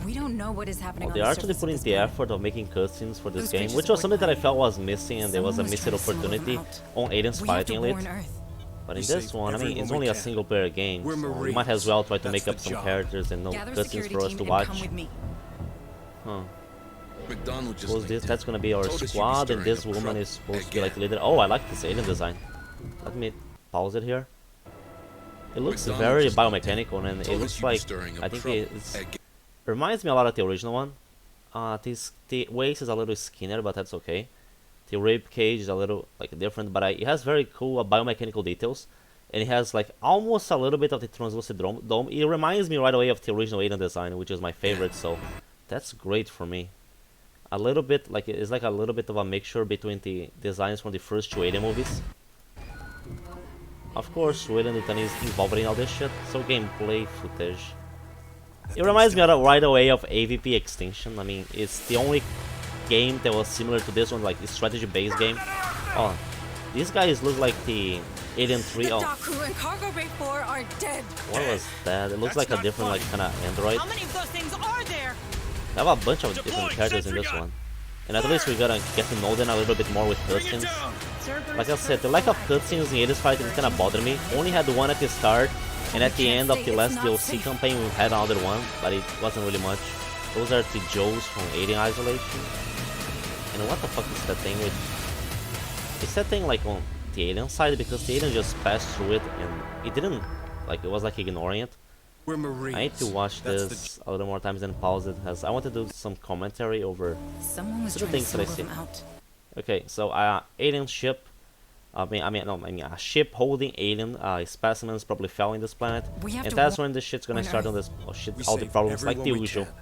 We don't know what is happening on They're the actually surface of putting this the planet. effort of making cutscenes for this Those game, creatures which was avoid something that I light. felt was missing, and there was a Someone was missed trying to smuggle them opportunity out. on aliens We have to fighting it. warn Earth. But We in this save one, I mean, everyone it's we only a can. single player game, We're so we might as Marines. well try to That's make up the some job. characters and no Gather a cutscenes security for us team to and watch. come with me. Huh. McDonald just Who's this? That's gonna be our Told us you'd be squad, and stirring this up woman trouble is supposed to be like the again. leader. Oh, I like this alien design. Let me pause it here. It looks McDonald very just biomechanical, and it Told us looks you'd be like stirring up I think trouble it's again. reminds me a lot of the original one. The waist is a little skinnier, but that's okay. The rib cage is a little like different, but it has very cool biomechanical details, and it has like almost a little bit of the translucent dome. It reminds me right away of the original alien design, which is my favorite. So that's great for me. A little bit like it's like a little bit of a mixture between the designs from the first two alien movies. Of course, William Newton is involved in all this shit. So gameplay footage. It reminds me right away of AVP Extinction. I mean, it's the only game that was similar to this one, like a strategy-based game. Oh, these guys look like the Alien 3. The Oh, dock crew and cargo bay 4 are dead. what was that? It looks That's like a not different, like, funny. kind of android. How many of those things are there? I have a bunch of different characters in this one. And at least we gotta get to know them a little bit more with cutscenes. Like I said, the lack of cutscenes in Aliens Fighting kind of bothered me. Only had one at the start, and at the end of the last DLC campaign we had another one, but it wasn't really much. Those are the Joes from Alien Isolation. And what the fuck is that thing with... Is that thing like on the alien side? Because the alien just passed through it and it didn't... Like, it was like ignoring it. We're Marines. I need to watch That's this a little more times and pause it, as I want to do some commentary over... Someone was The trying to things that I smuggle see. them out. Okay, so alien ship. A ship holding alien specimens probably fell in this planet, We have and to that's warn when the shit's gonna on start on Earth. this. Oh shit! We All the save problems like the everyone we usual. can.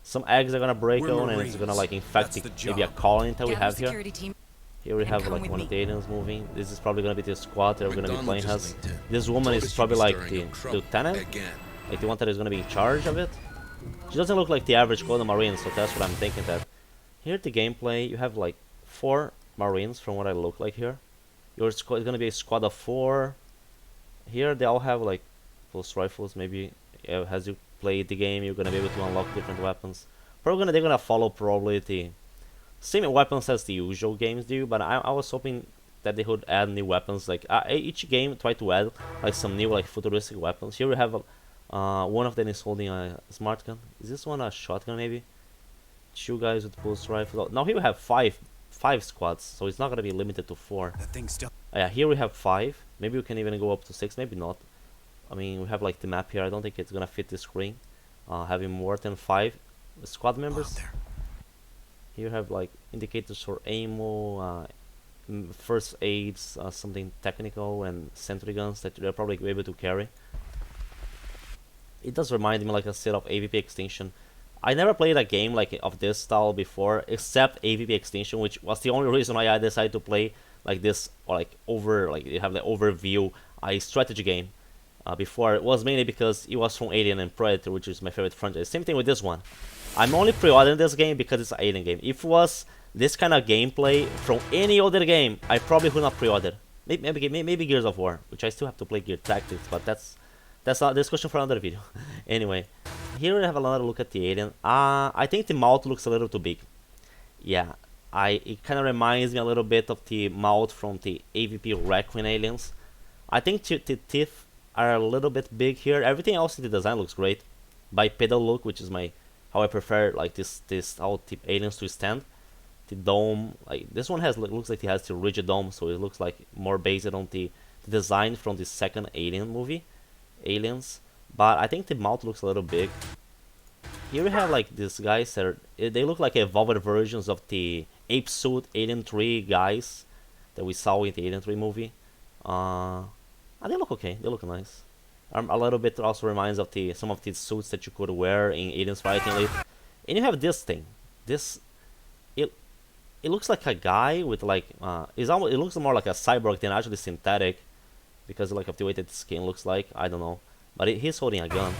Some eggs are gonna break We're on, and it's gonna Marines. like infect That's the maybe a job. colony that we Gather have here. security team. Here we and have come like with one of the me. aliens moving. This is probably gonna be the squad that we're gonna be McDonald playing just as. linked in. This woman Told is us you'd probably be like stirring the up trouble lieutenant, again. like the one that is gonna be in charge of it. She doesn't look like the average Golden Marine, so that's what I'm thinking. That here the gameplay, you have like 4 Marines from what I look like here. Your squad is gonna be a squad of 4. Here they all have like pulse rifles. Maybe as you play the game, you're gonna be able to unlock different weapons. Probably they're gonna follow probably the same weapons as the usual games do. But I was hoping that they would add new weapons. Like each game try to add like some new like futuristic weapons. Here we have one of them is holding a smart gun. Is this one a shotgun maybe? 2 guys with pulse rifles. Now here we have five squads, so it's not gonna be limited to 4. That thing's still. Yeah, here we have 5. Maybe we can even go up to 6. Maybe not. I mean, we have like the map here. I don't think it's gonna fit the screen. Having more than 5 squad members. there. Here you have like indicators for ammo, first aids, something technical, and sentry guns that they're probably able to carry. It does remind me, like I said, of AVP Extinction. I never played a game like of this style before, except AVP Extinction, which was the only reason why I decided to play like this, or like you have the overview, a strategy game. Before it was mainly because it was from Alien and Predator, which is my favorite franchise. Same thing with this one. I'm only pre-ordering this game because it's an Alien game. If it was this kind of gameplay from any other game, I probably would not pre-order. Maybe Gears of War, which I still have to play Gear Tactics, but that's not this question for another video. Anyway, here we have another look at the alien. I think the mouth looks a little too big. Yeah, it kind of reminds me a little bit of the mouth from the AVP Requiem aliens. I think the teeth are a little bit big here. Everything else in the design looks great. Bipedal look, which is how I prefer like this how the aliens to stand. The dome, like this one looks like it has the rigid dome, so it looks like more based on the design from the second Alien movie, Aliens. But I think the mouth looks a little big. Here we have like these guys that they look like evolved versions of the Ape Suit Alien 3 guys that we saw in the Alien 3 movie. They look okay. They look nice. A little bit also reminds of some of the suits that you could wear in Aliens Fighting Elite. And you have this thing. It looks like a guy with like it looks more like a cyborg than actually synthetic, because like of the way that the skin looks like. I don't know, but he's holding a gun.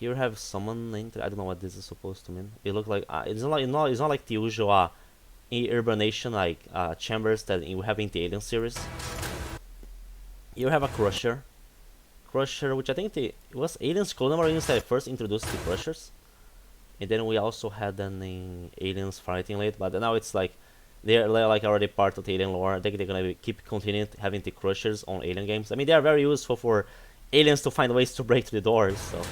Here we have someone. I don't know what this is supposed to mean. It looks like it's not like the usual hibernation like chambers that you have in the Alien series. You have a Crusher, which I think it was Aliens Colonial Marines that first introduced the Crushers. And then we also had them in Aliens Fighting Late, but now it's like they're like already part of the Alien lore. I think they're gonna keep continuing having the crushers on Alien games. I mean, they are very useful for aliens to find ways to break through the doors. So,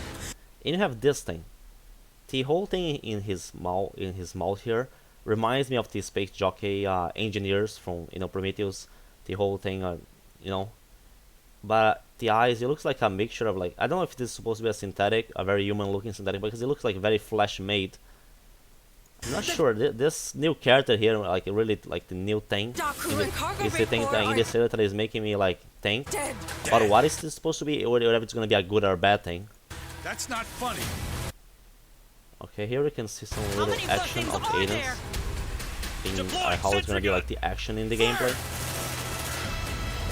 and you have this thing. The whole thing in his mouth here reminds me of the space jockey engineers from Prometheus. The whole thing, but the eyes, it looks like a mixture of like, I don't know if this is supposed to be a synthetic, a very human looking synthetic, because it looks like very flesh made. I'm not sure. This new character here, like really like the new thing, is the thing that in this trailer that is making me like think about what is this supposed to be, or if it's gonna be a good or a bad thing. That's not funny. Okay, here we can see some little action of aliens. How it's gonna be like the action in the gameplay.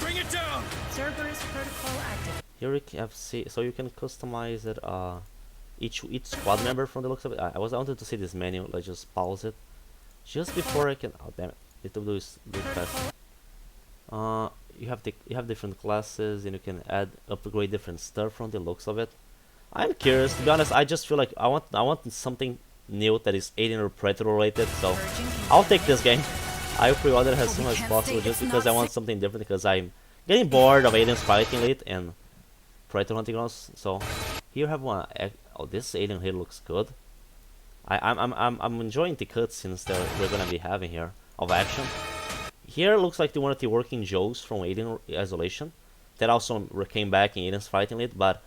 Bring it down. Cerberus protocol active. Here we have so you can customize it. Each squad member from the looks of it. I wanted to see this menu. Let's just pause it. Just before I can. Oh damn it! Need to do fast. You have different classes and you can upgrade different stuff from the looks of it. I'm curious, to be honest. I just feel like I want something new that is Alien or Predator related. So I'll take this game. I'll pre-order it as soon as possible just because I want something different, because I'm getting bored of Aliens Fighting Elite and Predator Hunting Grounds. So here I have one. Oh, this alien here looks good. I'm enjoying the cutscenes that we're gonna be having here of action. Here it looks like one of the working Joes from Alien Isolation that also came back in Aliens Fighting Elite, but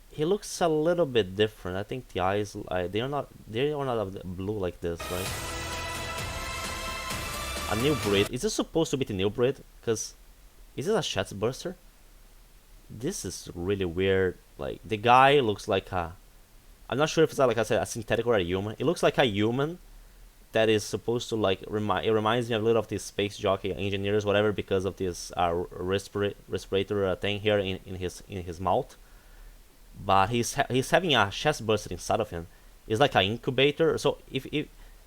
he looks a little bit different. I think the eyes, they are not of the blue like this, right? A new breed. Is this supposed to be the new breed? Because is this a Chestburster? This is really weird. Like the guy looks like a, I'm not sure if it's like I said, a synthetic or a human. It looks like a human that is supposed to like it reminds me a little of these space jockey engineers, whatever, because of this respirator thing here in his mouth. But he's having a Chestburster inside of him. It's like an incubator. So if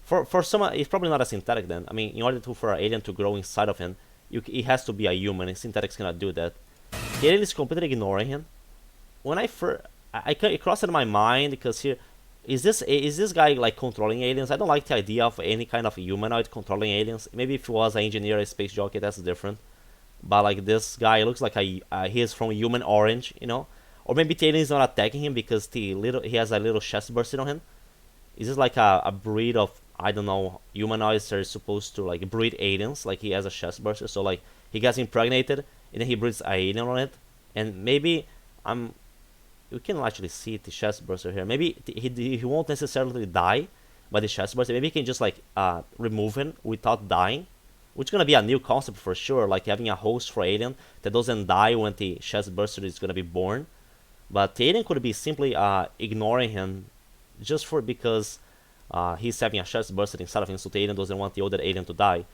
for someone, it's probably not a synthetic then. I mean, in order for an alien to grow inside of him, it has to be a human, and synthetics cannot do that. The alien is completely ignoring him. When it crossed in my mind, because here is this guy like controlling aliens? I don't like the idea of any kind of humanoid controlling aliens. Maybe if he was an engineer, a space jockey, that's different. But like this guy looks like he is from Human Orange, or maybe the alien is not attacking him because he has a little Chestburster on him. Is this like a breed of, I don't know, humanoids that are supposed to like breed aliens? Like he has a Chestburster, so like he gets impregnated and then he breeds an alien on it, and maybe you can actually see the Chestburster here. Maybe he won't necessarily die by the Chestburster. Maybe he can just like remove him without dying, which is gonna be a new concept for sure. Like having a host for alien that doesn't die when the Chestburster is gonna be born. But the alien could be simply ignoring him just because he's having a Chestburster inside of him, so the alien doesn't want the other alien to die.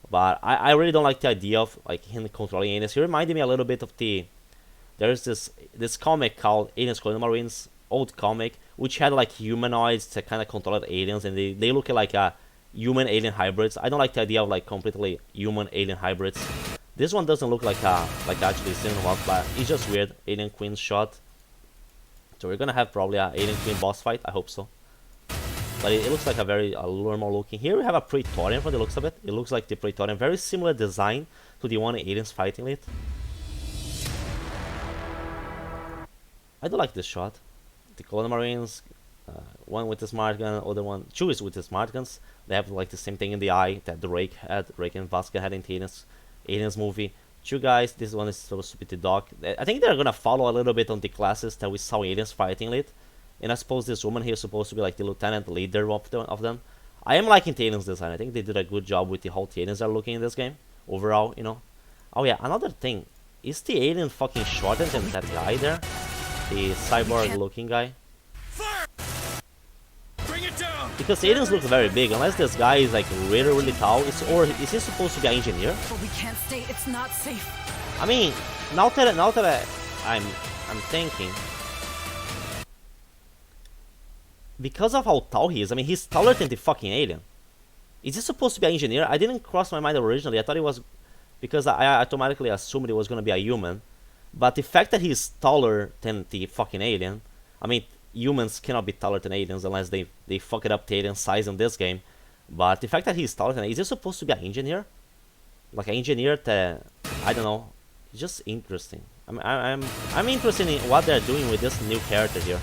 But I really don't like the idea of like him controlling aliens. He reminded me a little bit of there's this comic called Aliens Colonial Marines, old comic, which had like humanoids that kind of controlled aliens, and they look like human-alien hybrids. I don't like the idea of like completely human-alien hybrids. This one doesn't look like actually Cinnamon, but it's just weird. Alien Queen shot. So we're gonna have probably an Alien Queen boss fight. I hope so. But it looks like a very normal looking. Here we have a Praetorian from the looks of it. It looks like the Praetorian, very similar design to the one in Aliens Fighting Elite. I do like this shot. The Colonial Marines, one with the smart gun, other one, two is with the smart guns. They have like the same thing in the eye that Drake and Vasquez had in the Aliens movie. Two guys, this one is supposed to be the dog. I think they're gonna follow a little bit on the classes that we saw in Aliens Fighting Elite. And I suppose this woman here is supposed to be like the lieutenant leader of them. I am liking the aliens design. I think they did a good job with how the aliens are looking in this game. Overall, Oh yeah, another thing. Is the alien fucking shorter than that guy there? The cyborg looking guy? Bring it down. Because the aliens look very big, unless this guy is like really tall. Or is he supposed to be an engineer? But we can't stay. It's not safe. I mean, now that I'm thinking, because of how tall he is, I mean, he's taller than the fucking alien. Is he supposed to be an engineer? I didn't cross my mind originally. I thought it was, because I automatically assumed it was going to be a human. But the fact that he's taller than the fucking alien, I mean, humans cannot be taller than aliens unless they fuck it up the alien size in this game. But the fact that he's taller than, is he supposed to be an engineer? Like an engineer that, I don't know, it's just interesting. I'm interested in what they're doing with this new character here,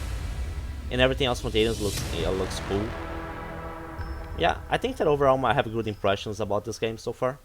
and everything else from the aliens looks cool. Yeah, I think that overall I have good impressions about this game so far.